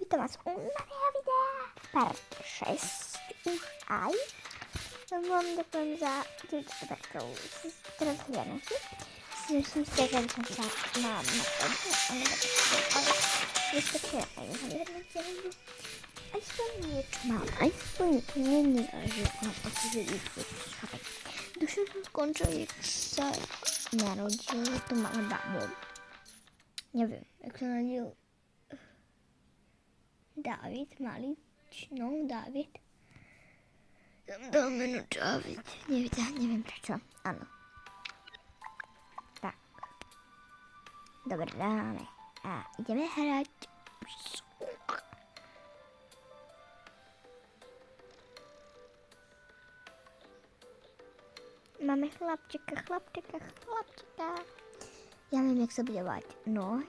Vítám vás u nového videa, part 6 už aj. Vám ďakujem za túto ktorú si teraz hľadnete. Som si tak, aby som sa mám na to, ale vyskočia aj na hľadnete. Aspoň niečo mám, aspoň nezáleží na to, že ich chápem. Dušom som skončil, jak sa narodil to malé babo. Neviem, jak sa narodil Dávid, malý, no Dávid. Tam dal meno Dávid, neviem prečo, áno. Tak. Dobre, dáme. A ideme hrať. Máme chlapčeka. Ja viem, jak sa bude volať. No.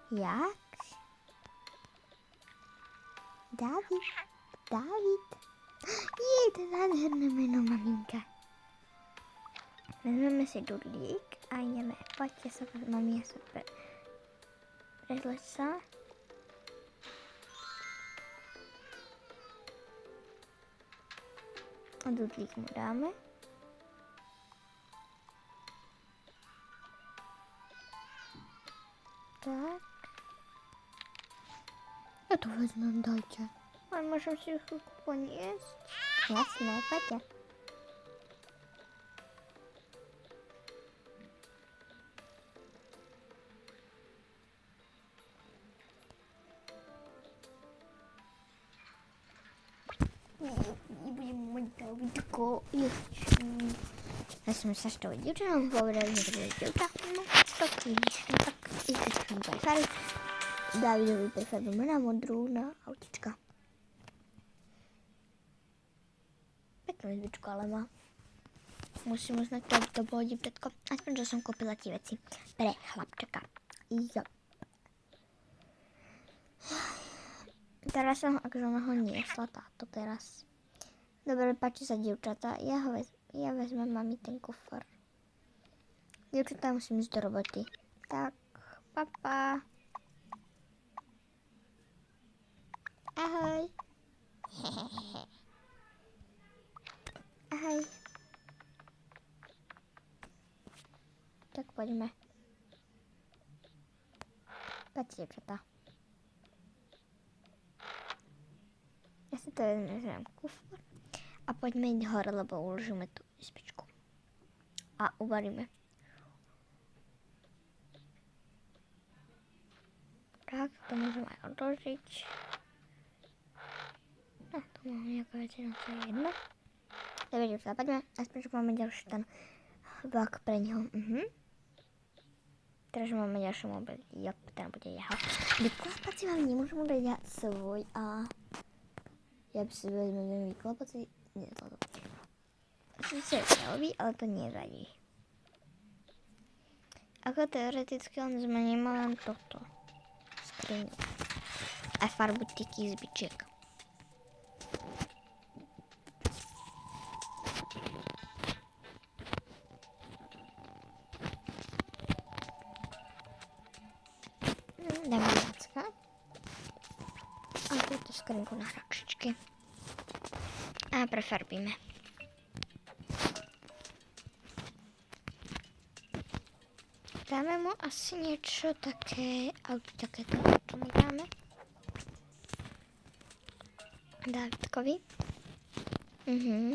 Jak? Dávid. Je to nádherné meno, maminka. Vezmeme si dudlík a ideme. Poďte sa, mami, ja sa prezleč sa. A dudlík mu dáme. Tak. Ja to vezmem, dajte. Ale môžem si chvíľku poniesť? Jasné, poďte. Nebudem mať Davidko. Ja som sa s tou dievčanou povedal, že to bude dievča. No, tak vidíš, no tak ideš som prefariť. Davidovi prefarbujeme na modrú, na autička. Peknú izbičku ale má. Musím uznať to, aby to bolo dievčatko. Aspoň, že som kúpila tie veci pre chlapčeka. Jo. Teraz som akože ho niesla táto teraz. Dobre, páči sa dievčatá. Ja vezmem mami ten kufor. Dievčatá musím ísť do roboty. Tak, papa. Ahoj. Ahoj. Tak poďme. Poďte, dievčatá. Ja si to vezmem kufor. A poďme ísť hore, lebo uložíme tú izbičku. A uvaríme. Tak, to môžem aj odložiť. No, tu mám nejaké veci, no to je jedno. Dobre, sa poďme. Aspoň, že máme ďalší ten vlak pre neho. Teraz máme ďalší mobil. Jop, ten bude jeho. Vyklápací vám nemôžem udať ja svoj a... Ja by si vezmem vyklápací... Nie, toto. Sice je celový, ale to nevadí. Ako teoreticky on zmením len toto. Skriňu. A farbu tých izbičiek. Dáme vácka. A túto skrinku na hračičky. A prefarbíme. Dáme mu asi niečo také, takéto, čo my dáme. Dávidkovi.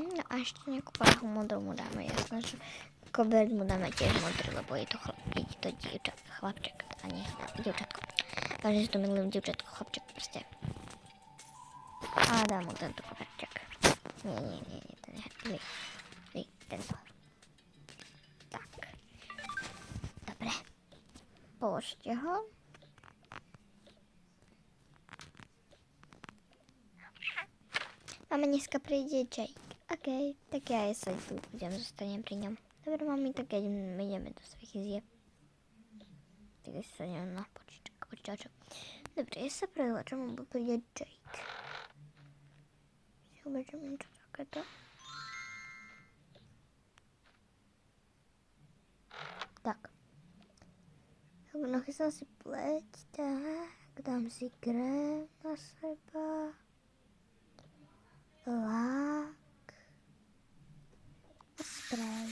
No a ešte nejakú parahu modrú mu dáme, jasné, že koberec mu dáme tiež modrý, lebo je to chlapček, a nie dievčatko. Takže si to milujem dievčatko, chlapček proste. A dám mu tento koberček. Nie, tento. Tak. Dobre. Položte ho. Mama, dneska príde Jake. OK, tak ja sa tu zostanem pri ňom. Dobre, mami, tak ideme do svojich izieb. Tak sa idem na počítačok. Dobre, ja sa prehľačam, lebo príde Jake. Si ubežím niečo takéto. Tak. Nachystal si pleť, tak, Dám si krém na seba. Lák. A sprej.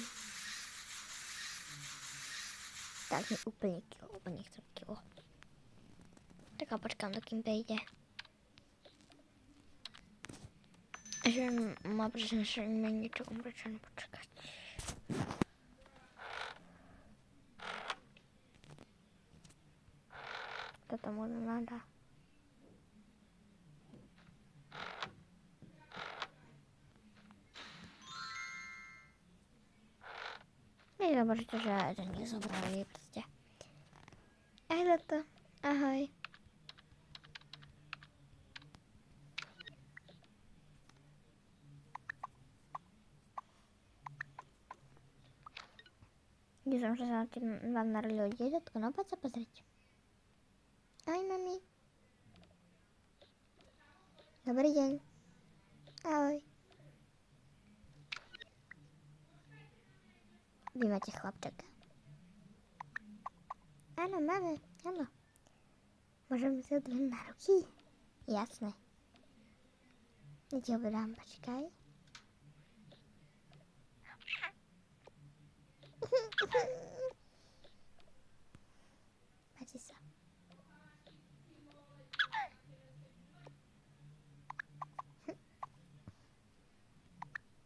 Tak mi úplne kilo, lebo nechcem kilo. Tak a počkám, dokým vejde. Že má presnešenie niečo umrečené počkať. Toto možno nadá. Je dobré, že nezobrali proste. Aj toto. Ahoj. Kde som sa vám narodilo dieťatko, no poď sa pozrieť. Ahoj, mami. Dobrý deň. Ahoj. Vy máte chlapčaka? Áno, máme, áno. Môžeme si ho dať na ruky? Jasné. Ja ti ho dám, počkaj. Páči sa.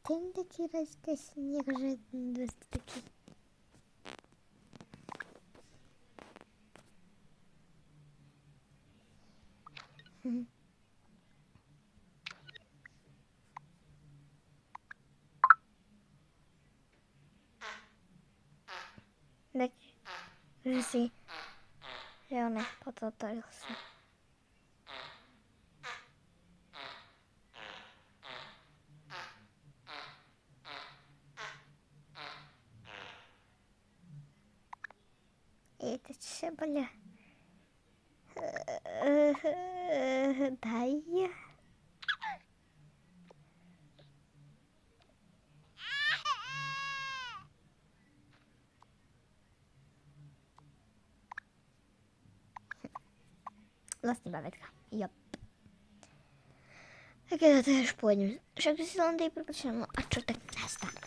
Ten taký rozkošný, akože dosť taký. Tak, že si, že on pototoril sa. Je to čo bolo? Daj. Vlastne babetka. Jop. Tak ja to už pôjdem. Však si len tej prepočnem. A čo tak nastáva?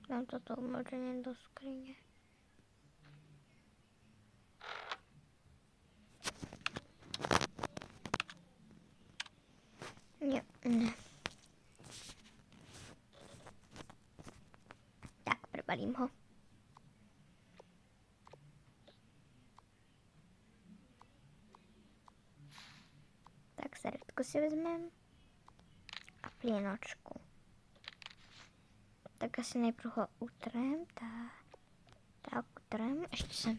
Dám toto umlčenie do skrine. Nie, ne. Tak, prebalím ho. Tak, servetku si vezmem. A plienočku. Tak asi najprv ho utrem. Tak utrem. Ešte sem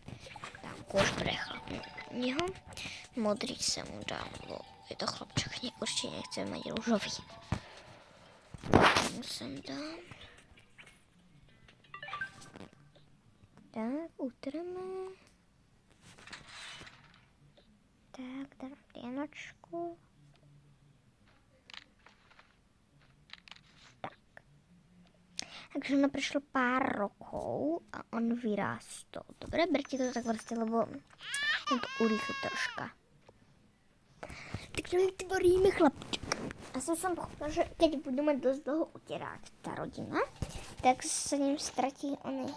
dám kôž pre chlapného. Modrý sa mu dám, lebo je to chlapčak, určite nechcem mať rúžový. Tomu sem dám. Tak, utreme. Tak, dám plienočku. Tak. Takže ono prešlo pár rokov a on vyrástol. Dobre, berte to tak vlastne, lebo je to urýchli troška. Takže vytvoríme chlapček. A som pochopila, že keď budú mať dosť dlho utierať tá rodina, tak sa ním stratí oný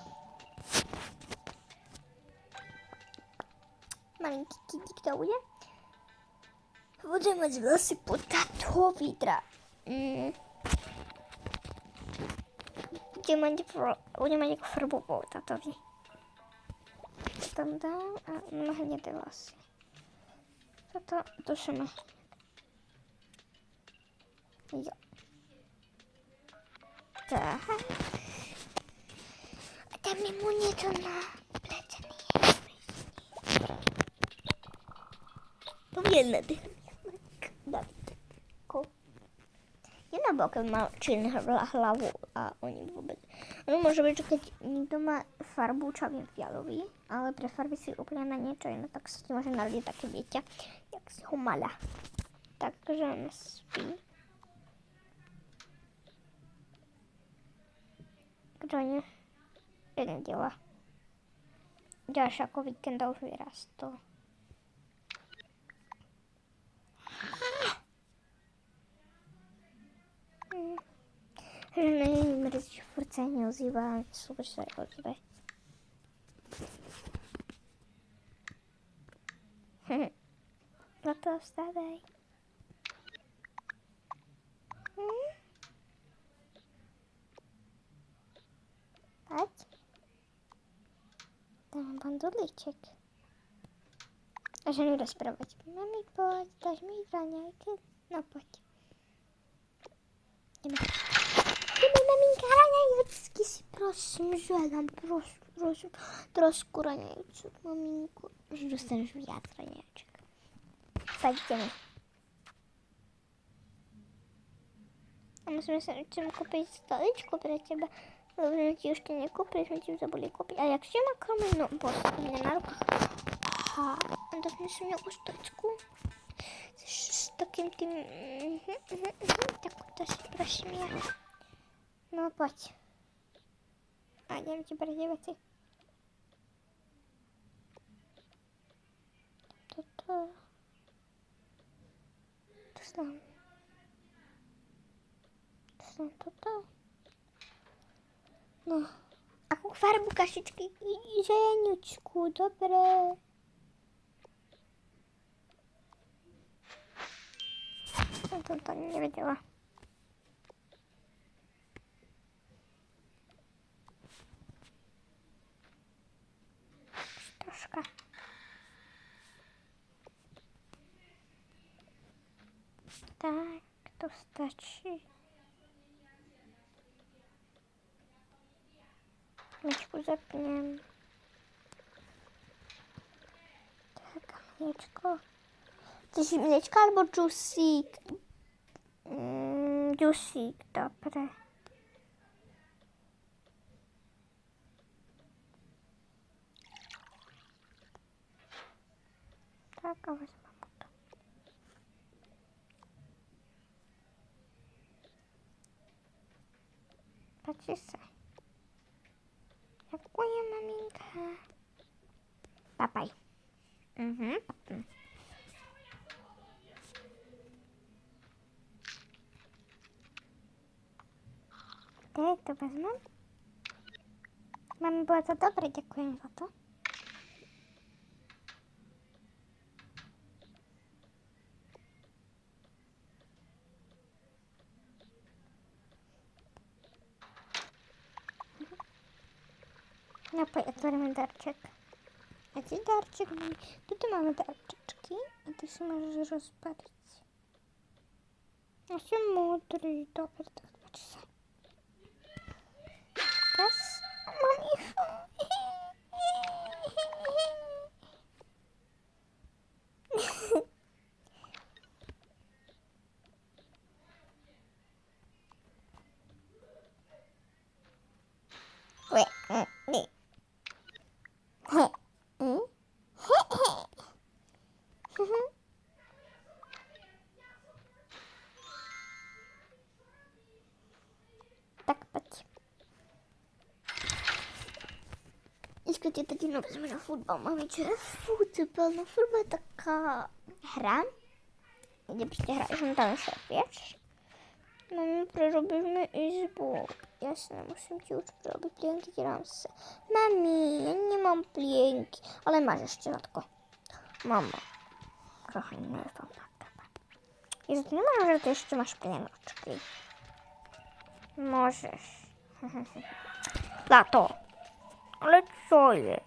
malinký kytík to bude. Bude mať vlasy pod táto vidra. Bude mať ako farbu pod tátovi. Tam dám a má hnedé vlasy. To sa má. Jo. Tak. A tam je mu niečo na plečený. To je nádherný. Jedna boka má čiernu hlavu a oni vôbec. Ono môže byť, že keď niekto má farbu, čo viem, fialový, ale pre farby si úplne na niečo iné, tak sa ti môže narodiť také dieťa, jak si ho mala. Takže on spí. To nie działa. Działasz jako weekendowy raz, to... Że na niej mrzeć furce nie ozývá, super se ozve. No to wstawaj. Patrz. Tam mam bandurliczek. A że nie rozprawać. Mami, chodź, dasz mi graniajkę? No chodź. Idziemy. Idziemy, maminka, graniajeczki si prosím, žiadam, prosím. Trošku graniajček, maminku. Že dostaneš viac graniajček. Pojďme. A musíme se chceme koupit stoličku pro tebe. Lebo ti ještě nekupili, jsme ti zabudli koupit. A jak si makáme? No, postavíme na rukách. Aha, a tak jsme si nějakou stoličku. S takým tím... Tak to si prosím já. No, pojď. A jdem ti podívat si. Toto. Dostanám. Toto. No. Akú farbu kašičky? Žeňučku, dobré. Jsem to nevěděla. Troška. Tak, to stačí. Myčku zapněm. Tak, mléčko. Chceš mléčko alebo džusík? Džusík, dobré. Tak a vezmeme to. Páči se. Děkuji, maminka. Papaj. Teď to vezmu. Mami, bylo to dobré, děkuji za to. No pojď, otvoríme darček. A ty darček, mami. Tuto máme darčečky a ty si můžeš rozbalit. Já jsem modrý, dobře, tak páči se. Raz, mami. Tak pojď. Dneska tě teď vezme na fotbal. Mami, čo je fotbal? No fotbal je taká hra, kde prostě hraješ tam šlapieš. Mami, prerobíme izbu. Já si nemusím ti už prerobit plienky, dám se. Mami, já nemám plienky, ale máš ještě Zlatko. Mama, trochu nevím na tebe. Jestli nemáš, že ty ještě máš plienočky. Můžeš. Zlato. Ale co je?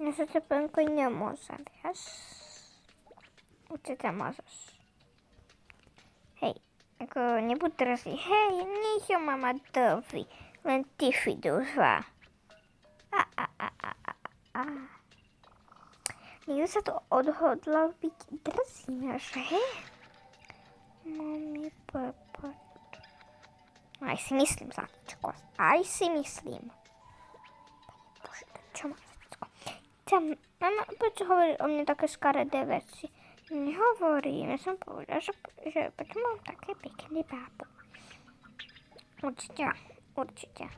Já se tepenko nemůžem, víš? Určitě můžeš. Hej, jako nebuď drzý. Hej, nejsem mama dobrý, len ty fidúva. Někdo se to odhodlal být drzý, že? Mami, papa. Aj si myslím, Zlatečko, aj si myslím. Bože, čo má Zlatečko? Mama, prečo hovorí o mne také škaredé veci? Nehovorím, ja som povedala, že prečo mám také pekné bábo. Určitě, určitě.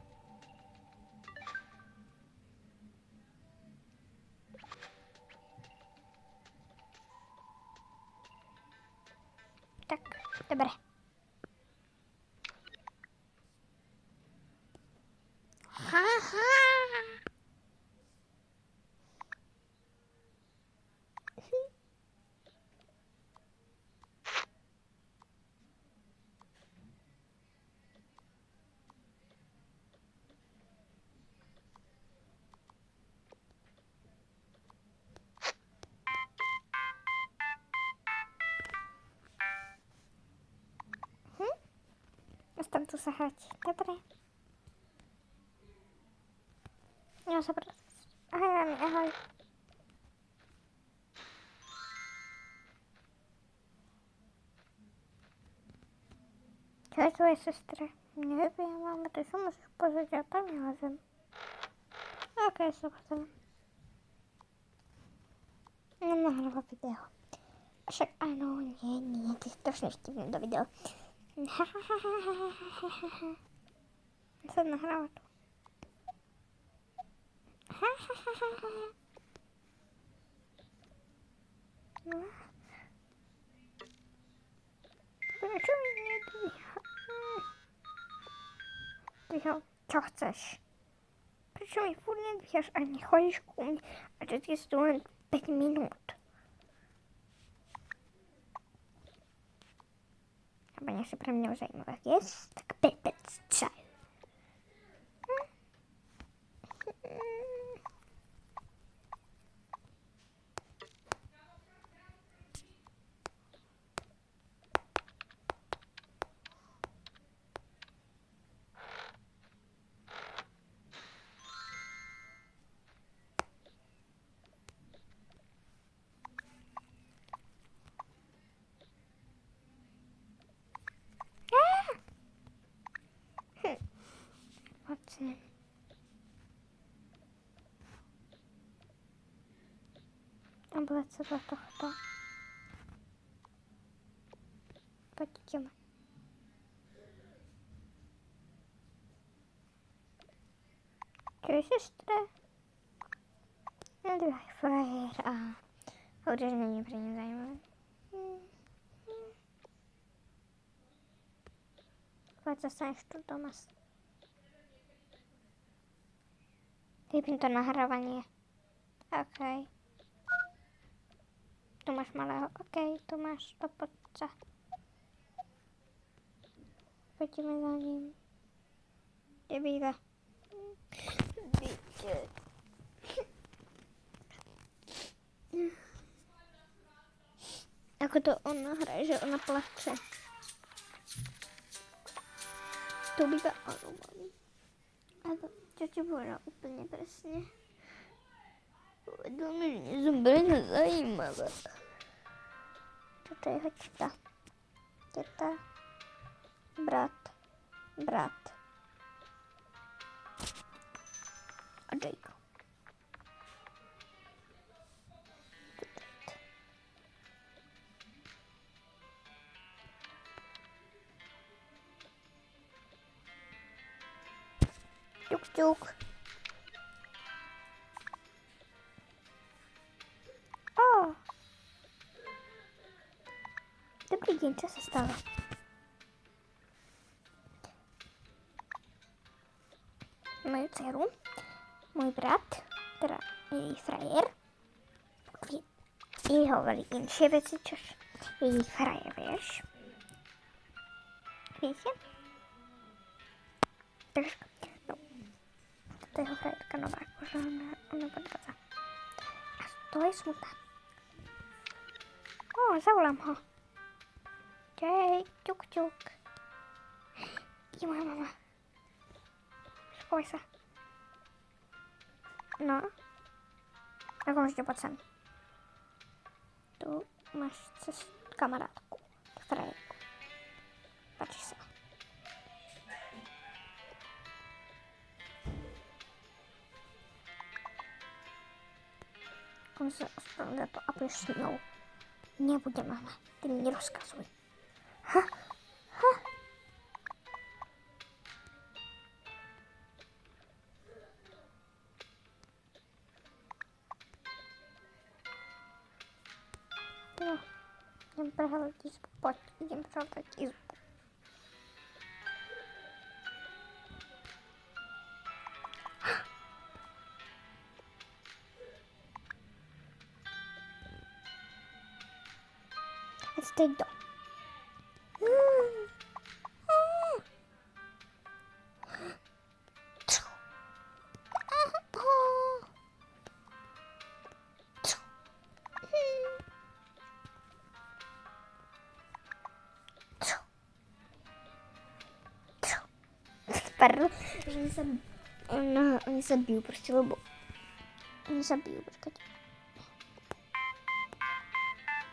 Tak, dobré. Haha. Tam tu sa hrať. Dobre. Ja sa proste... Ahoj, mami, ahoj. Čo je tvoje sestra? Neviem, mama, ty sa musíš pozrieť, ja tam neházem. Ok, super. Nahráva video. Však áno, nie, ty strašne vtipný do video. Sa nahráva tu. Prečo mi nedvíha? Dvíha, čo chceš? Prečo mi furt nedvíhaš a nechodíš ku mne? A vždycky sú len 5 minút. Aby nie si pre mňa zaujímavé, yes? Tak 5 čaj. Poď. Obleť sa do tohto. Poď, ideme. Čo je sestra? Nedvíhaj frajer a hovorí, že nie je pre ňu zaujímavé. Poď, zostaneš tu doma. Vypni to nahrávanie. OK. Tu máš malého. OK, tu máš to poďca. Poďme za ním. Kde býva? Ako to ona hraje, že ona plače. Tu býva ono, mami. Áno, čo ti povedal úplne presne. Povedal mi, že nie som pre ňa zaujímavá. Toto je hoďka. Teta. Brat. A Jake. Ťuk. Dobrý deň, čo sa stalo? Moju dceru, môj brat, teda jej frajer, jej hovorí inšie veci, čož jej frajer, vieš? Viete? Takže, no, to je jeho frajerka nová, akože ona podvádza. A to je smutná. Zavolám ho. Jake, ťuk. Je moja mama. Schovaj sa. No. Okamžite poď sem. Tu máš kamarátku. Frajerku. Páči sa. On sa ospravedlňuje to a budeš s mnou. Nebude, mama. Ty mi nerozkazuj. Ha? sprzątać izbę. Chodź, idziemy sprzątać izbę. Let's take dog. Super, że nie zabił, prościej, bo nie zabił, poczekajcie.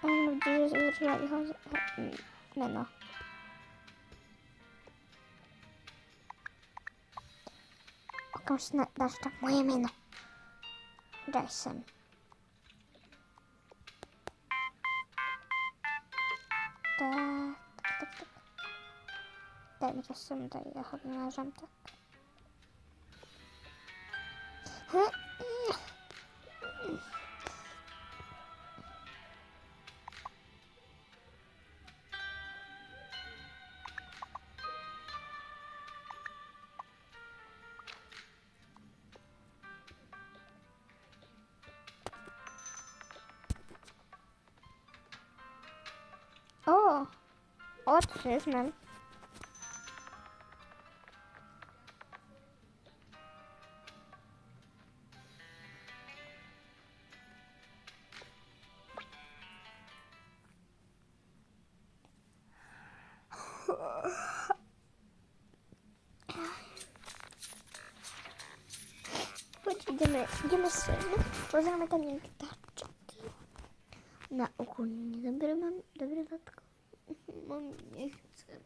Mam nadzieję, że zaczęli chodzić. No. Komuś dasz tak moje miano. Jason. Tak. Daj mi czasem, daj, ja chodź nożem, tak. O! Autism. Chodź, idziemy sobie. Poznamy tam nie tarczaki. Na ogólnie dobre latko. Mam nie chcę.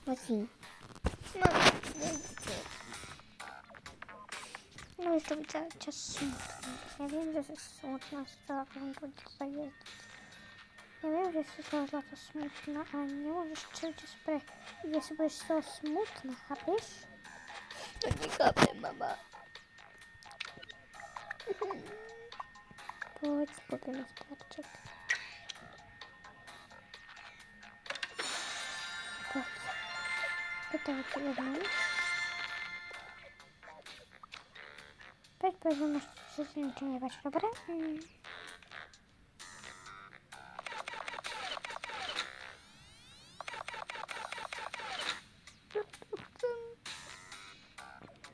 Marcin. Mam nie chcę. No jeszcze mi cały czas smutno. Ja wiem, że jest smutna sprawa, to tutaj jest. Ja wiem, że jest cały czas smutna, ale nie możesz cały czas jest bo jest to smutna, chápesz? To nie chápę, mama. Chodź, kupimy starczyk. Chodź. Gotowe ci wewnątrz. Powiedz, że masz coś nie bać, dobra?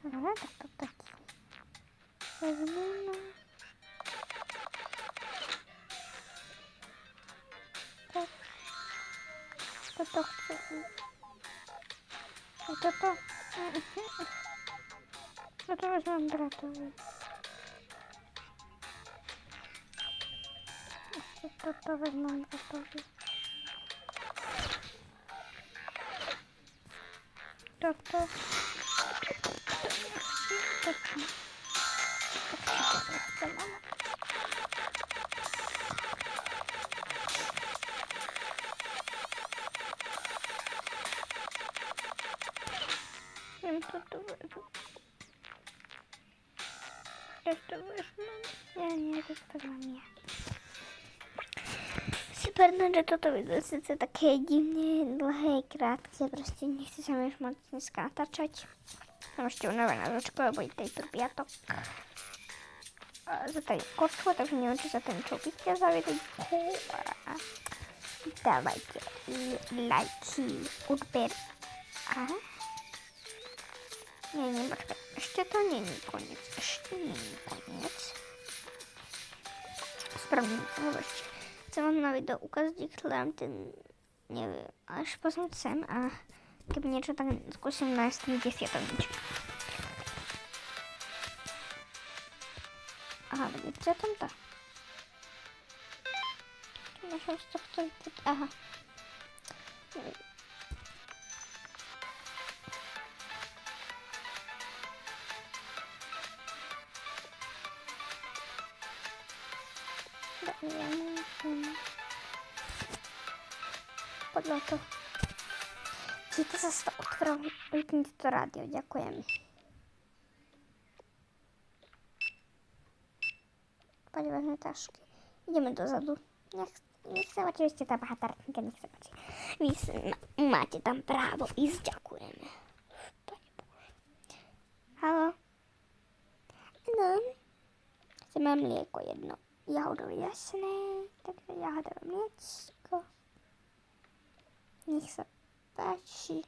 Dobra, tak. Weźmiemy. Tak. To chcę. To. No to wezmę bratowi. To wezmę bratowi. To. Wiem, co to wezmę. Jeszcze wezmę. Nie, to wezmę ja. Super, no że to jest takie dziwne, długie kratki, po prostu nie chcę się już mocno skataczać. Możecie unować na rzeczko, bo i tutaj turbiatok. Za tej koszło, także nie wiem, czy za ten człowiek zawie tej kóła. Dawajcie lajki, udber. Nie, poczekaj. Jeszcze to nie koniec. Sprawdzimy, zobaczcie. Co mam nawet do ukazać, ten, nie wiem, aż poza tym, a gdyby nie czytam z 18 dziesiętnić. Aha, będzie co tam to? Muszę co chcę. Aha. Podloto. Ci to został otworzył to radio. Dziękujemy. Panie ważne taszki. Idziemy do zadu. niech sobie oczywiście ta bohaterka, niech sobie macie tam prawo i dziękujemy. Panie Boże. Halo? No. Chcę mam mleko jedno. Jagodowe jasne. Takie jagodowe mleczko. Niech sobie patrzy.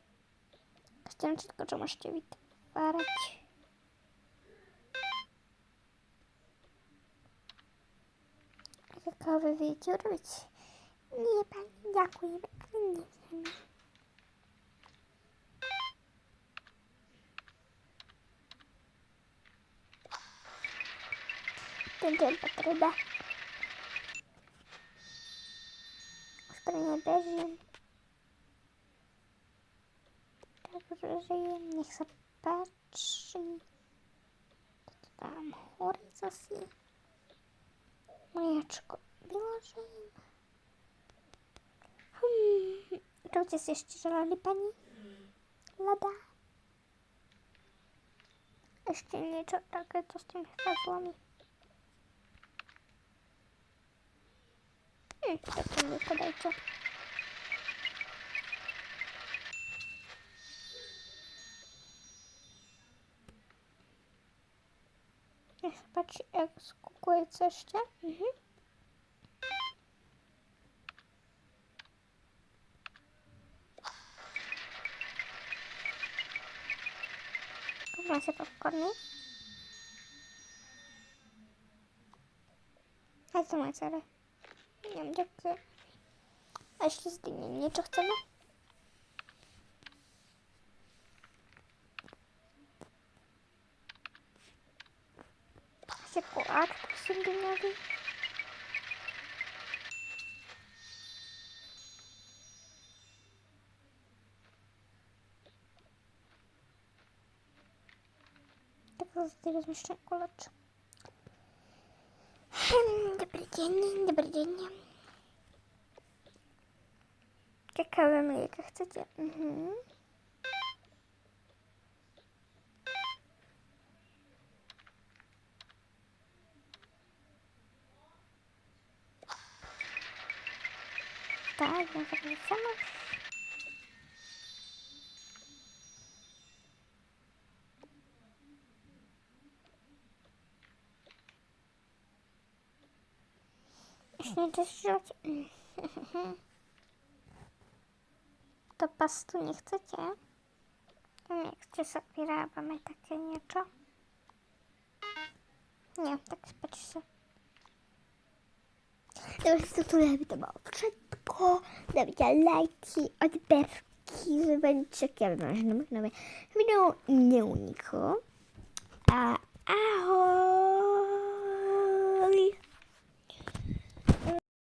Chciałam tylko, że możecie wytwarzać. Kawy wiecie robić? Nie, pani, dziękujemy, ale nie wiem. Ten potrzeba. Uspokojenie beżiem. Także żyję, niech sobie patrzy. Tam chory zasi. Mleczko wyłożyłem. Czy jest jeszcze żelali pani? Lada. Jeszcze nieco takie, co z tym chyba złomi. Tak mi podajcie. Niech patrzcie, jak skukuje coś jeszcze. Kupmy się popcorny. Hej, to moje cele. Nie wiem, jakie. A jeśli zdejmiemy, co chcemy? Czekolad sędziowy. Tak z tego zmieszczę czekolad. Dobry dzień, dobry dzień. Ciekawe mleko chcecie? Tak, ja tak samo. Jeśli to rzuć. To pastu nie chcecie? Nie chcecie sobie robimy takie nieczo. Nie, tak spać się. Dobrze, to lepiej to było wszystko. Dajcie lajki, odberki, żeby ciekawe nowe wideo nie unikło.